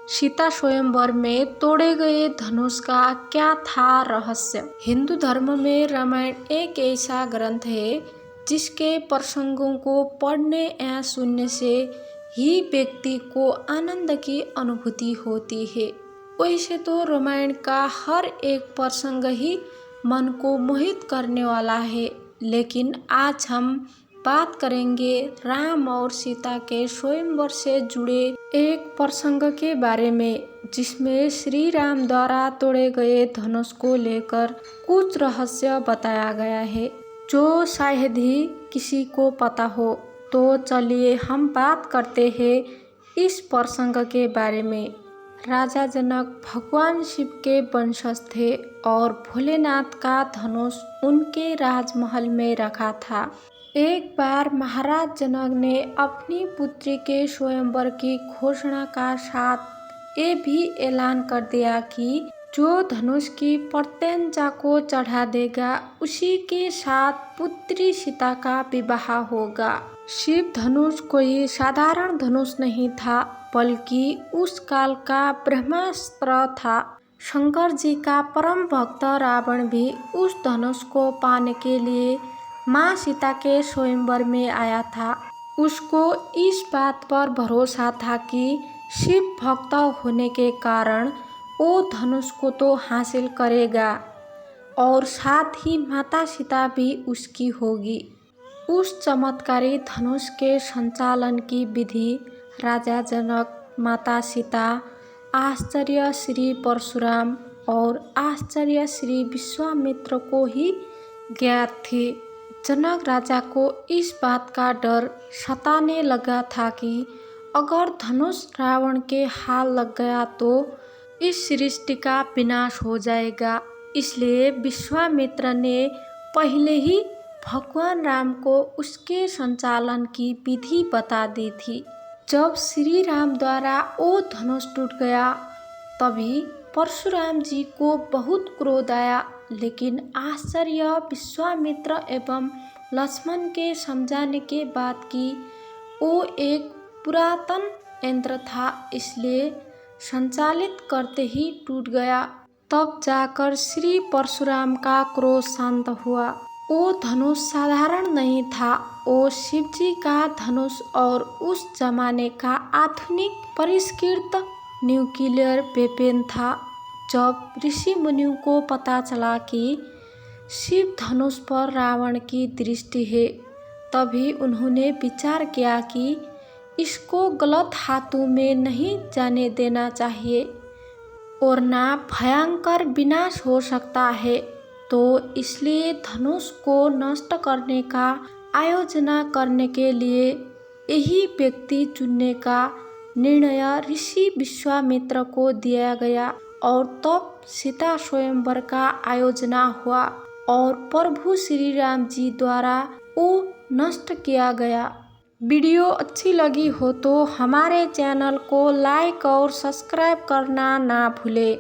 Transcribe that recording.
सीता स्वयंवर में तोड़े गए धनुष का क्या था रहस्य। हिंदू धर्म में रामायण एक ऐसा ग्रंथ है जिसके प्रसंगों को पढ़ने या सुनने से ही व्यक्ति को आनंद की अनुभूति होती है। वैसे तो रामायण का हर एक प्रसंग ही मन को मोहित करने वाला है, लेकिन आज हम बात करेंगे राम और सीता के स्वयंवर से जुड़े एक प्रसंग के बारे में, जिसमें श्री राम द्वारा तोड़े गए धनुष को लेकर कुछ रहस्य बताया गया है जो शायद ही किसी को पता हो। तो चलिए हम बात करते हैं इस प्रसंग के बारे में। राजा जनक भगवान शिव के वंशज थे और भोलेनाथ का धनुष उनके राजमहल में रखा था। एक बार महाराज जनक ने अपनी पुत्री के स्वयंवर की घोषणा का साथ ये भी ऐलान कर दिया कि जो धनुष की प्रत्यंचा को चढ़ा देगा उसी के साथ पुत्री सीता का विवाह होगा। शिव धनुष कोई साधारण धनुष नहीं था, बल्कि उस काल का ब्रह्मास्त्र था। शंकर जी का परम भक्त रावण भी उस धनुष को पाने के लिए माँ सीता के स्वयंवर में आया था। उसको इस बात पर भरोसा था कि शिव भक्त होने के कारण वो धनुष को तो हासिल करेगा और साथ ही माता सीता भी उसकी होगी। उस चमत्कारी धनुष के संचालन की विधि राजा जनक, माता सीता, आचार्य श्री परशुराम और आचार्य श्री विश्वामित्र को ही ज्ञात थी। जनक राजा को इस बात का डर सताने लगा था कि अगर धनुष रावण के हाथ लग गया तो इस सृष्टि का विनाश हो जाएगा। इसलिए विश्वामित्र ने पहले ही भगवान राम को उसके संचालन की विधि बता दी थी। जब श्री राम द्वारा वो धनुष टूट गया तभी परशुराम जी को बहुत क्रोध आया, लेकिन आचार्य, विश्वामित्र एवं लक्ष्मण के समझाने के बाद कि वो एक पुरातन यंत्र था इसलिए संचालित करते ही टूट गया, तब जाकर श्री परशुराम का क्रोध शांत हुआ। वो धनुष साधारण नहीं था, वो शिवजी का धनुष और उस जमाने का आधुनिक परिष्कृत न्यूक्लियर वेपन था। जब ऋषि मुनियों को पता चला कि शिव धनुष पर रावण की दृष्टि है, तभी उन्होंने विचार किया कि इसको गलत हाथों में नहीं जाने देना चाहिए और ना भयंकर विनाश हो सकता है। तो इसलिए धनुष को नष्ट करने का आयोजना करने के लिए यही व्यक्ति चुनने का निर्णय ऋषि विश्वामित्र को दिया गया और तब सीता स्वयंवर का आयोजना हुआ और प्रभु श्री राम जी द्वारा वो नष्ट किया गया। वीडियो अच्छी लगी हो तो हमारे चैनल को लाइक और सब्सक्राइब करना ना भूलें।